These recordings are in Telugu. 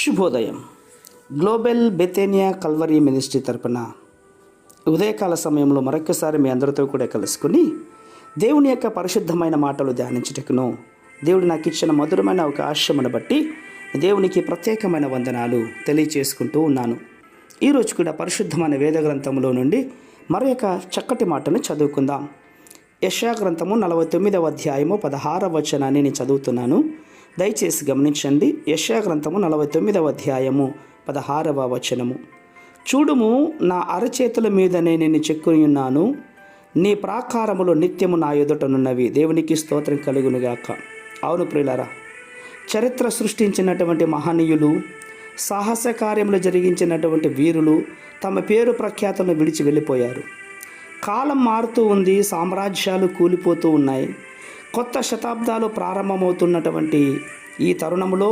శుభోదయం. గ్లోబల్ బెతేనియా కల్వరీ మినిస్ట్రీ తరపున ఉదయకాల సమయంలో మరొకసారి మీ అందరితో కూడా కలుసుకుని దేవుని యొక్క పరిశుద్ధమైన మాటలు ధ్యానించుటకును దేవుడు నాకు ఇచ్చిన మధురమైన అవకాశమును బట్టి దేవునికి ప్రత్యేకమైన వందనాలు తెలియచేసుకుంటూ ఉన్నాను. ఈరోజు కూడా పరిశుద్ధమైన వేద గ్రంథంలో నుండి మరొక చక్కటి మాటను చదువుకుందాం. యెషయా గ్రంథము 49వ అధ్యాయము 16వ వచనాన్ని నేను చదువుతున్నాను. దయచేసి గమనించండి. యెషయా గ్రంథము 49వ అధ్యాయము 16వ వచనము. చూడుము, నా అరచేతుల మీదనే నేను చెక్కుని ఉన్నాను, నీ ప్రాకారములు నిత్యము నా ఎదుటనున్నవి. దేవునికి స్తోత్రం కలుగునుగాక. అవును ప్రియులారా, చరిత్ర సృష్టించినటువంటి మహనీయులు, సాహస కార్యములు జరిగించినటువంటి వీరులు తమ పేరు ప్రఖ్యాతలను విడిచి వెళ్ళిపోయారు. కాలం మారుతూ ఉంది, సామ్రాజ్యాలు కూలిపోతూ ఉన్నాయి. కొత్త శతాబ్దాలు ప్రారంభమవుతున్నటువంటి ఈ తరుణంలో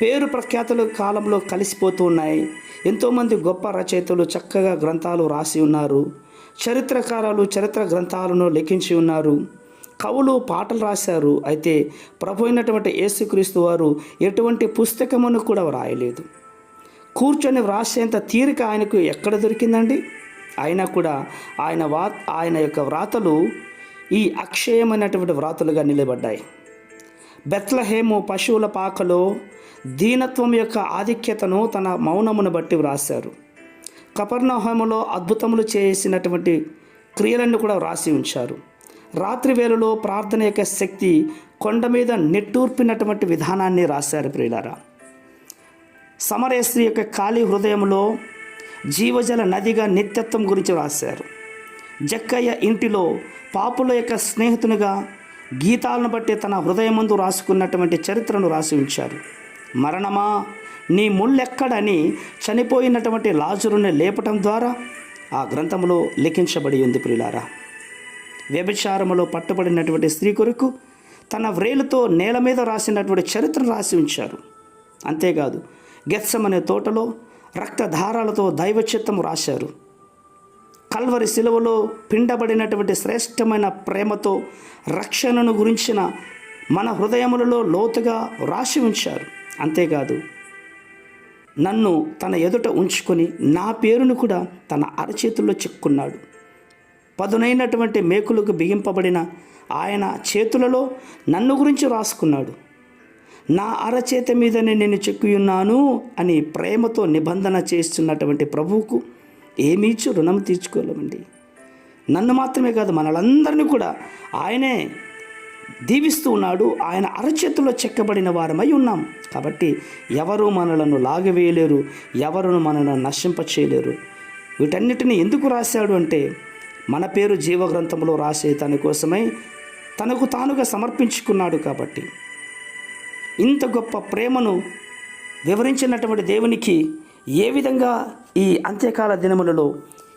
పేరు ప్రఖ్యాతుల కాలంలో కలిసిపోతూ ఉన్నాయి. ఎంతోమంది గొప్ప రచయితలు చక్కగా గ్రంథాలు రాసి ఉన్నారు. చరిత్రకారులు చరిత్ర గ్రంథాలను లిఖించి ఉన్నారు. కవులు పాటలు రాశారు. అయితే ప్రభు అయినటువంటి యేసుక్రీస్తు వారు ఎటువంటి పుస్తకమును కూడా వ్రాయలేదు. కూర్చొని వ్రాసేంత తీరిక ఆయనకు ఎక్కడ దొరికిందండి? అయినా కూడా ఆయన యొక్క వ్రాతలు ఈ అక్షయమైనటువంటి వ్రాతలుగా నిలబడ్డాయి. బెత్లెహేము పశువుల పాకలో దీనత్వం యొక్క ఆధిక్యతను తన మౌనమును బట్టి వ్రాశారు. కపెర్నహూములో అద్భుతములు చేసినటువంటి క్రియలను కూడా వ్రాసి ఉంచారు. రాత్రి వేళలో ప్రార్థన యొక్క శక్తి కొండ మీద నిట్టూర్పినటువంటి విధానాన్ని రాశారు. ప్రియులారా, సమరస్త్రీ యొక్క ఖాళీ హృదయంలో జీవజల నదిగా నిత్యత్వం గురించి రాశారు. జక్కయ్య ఇంటిలో పాపుల యొక్క స్నేహితునిగా గీతాలను బట్టి తన హృదయమందు రాసుకున్నటువంటి చరిత్రను రాసి ఉంచారు. మరణమా, నీ ముళ్ళెక్కడని చనిపోయినటువంటి లాజరుని లేపటం ద్వారా ఆ గ్రంథంలో లిఖించబడి ఉంది. ప్రియులారా, వ్యభిచారములో పట్టుబడినటువంటి స్త్రీ కొరకు తన వ్రేలుతో నేల మీద రాసినటువంటి చరిత్రను రాసి ఉంచారు. అంతేకాదు, గెత్సెమనే తోటలో రక్తధారాలతో దైవచిత్తము రాశారు. కల్వరి శిలువలో పిండబడినటువంటి శ్రేష్టమైన ప్రేమతో రక్షణను గురించిన మన హృదయములలో లోతుగా రాసి ఉంచారు. అంతేకాదు, నన్ను తన ఎదుట ఉంచుకొని నా పేరును కూడా తన అరచేతుల్లో చెక్కున్నాడు. పదునైనటువంటి మేకులకు బిగింపబడిన ఆయన చేతులలో నన్ను గురించి రాసుకున్నాడు. నా అరచేత మీదనే నేను చెక్కున్నాను అని ప్రేమతో నిబంధన చేస్తున్నటువంటి ప్రభువుకు ఏమీచ్చు రుణం తీర్చుకోలేమండి. నన్ను మాత్రమే కాదు, మనలందరినీ కూడా ఆయనే దీవిస్తూ ఉన్నాడు. ఆయన అరచేతుల్లో చెక్కబడిన వారమై ఉన్నాం. కాబట్టి ఎవరు మనలను లాగవేయలేరు, ఎవరు మనలను నశింపచేయలేరు. వీటన్నిటిని ఎందుకు రాశాడు అంటే, మన పేరు జీవగ్రంథంలో రాసే తన కోసమై తనకు తానుగా సమర్పించుకున్నాడు. కాబట్టి ఇంత గొప్ప ప్రేమను వివరించినటువంటి దేవునికి ఏ విధంగా ఈ అంత్యకాల దినములలో,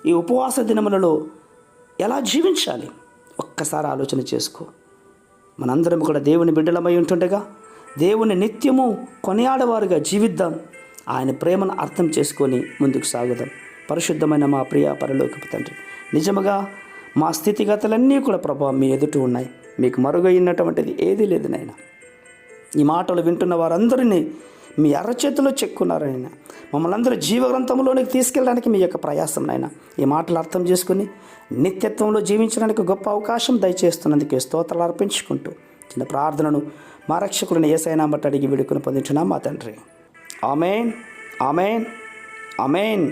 ఈ ఉపవాస దినములలో ఎలా జీవించాలి ఒక్కసారి ఆలోచన చేసుకో. మనందరం కూడా దేవుని బిడ్డలమై ఉంటుండగా దేవుని నిత్యము కొనియాడవారుగా జీవిద్దాం. ఆయన ప్రేమను అర్థం చేసుకొని ముందుకు సాగుదాం. పరిశుద్ధమైన మా ప్రియ పరలోకపు తండ్రి, నిజముగా మా స్థితిగతులన్నీ కూడా ప్రభావ మీ ఎదుట ఉన్నాయి. మీకు మరుగైనటువంటిది ఏదీ లేదు నాయన. ఈ మాటలు వింటున్న వారందరినీ మీ అరచేతిలో చెక్కున్నారనైనా. మమ్మల్ని అందరూ జీవగ్రంథంలోనికి తీసుకెళ్ళడానికి మీ యొక్క ప్రయాసం నాయన. ఈ మాటలు అర్థం చేసుకుని నిత్యత్వంలో జీవించడానికి గొప్ప అవకాశం దయచేస్తున్నందుకే స్తోత్రాలు అర్పించుకుంటూ చిన్న ప్రార్థనను మా రక్షకుడిని యేసయ్య బట్టి అడిగి వేడుకొని పొందుచున్నాం మా తండ్రి. ఆమేన్, ఆమేన్, ఆమేన్.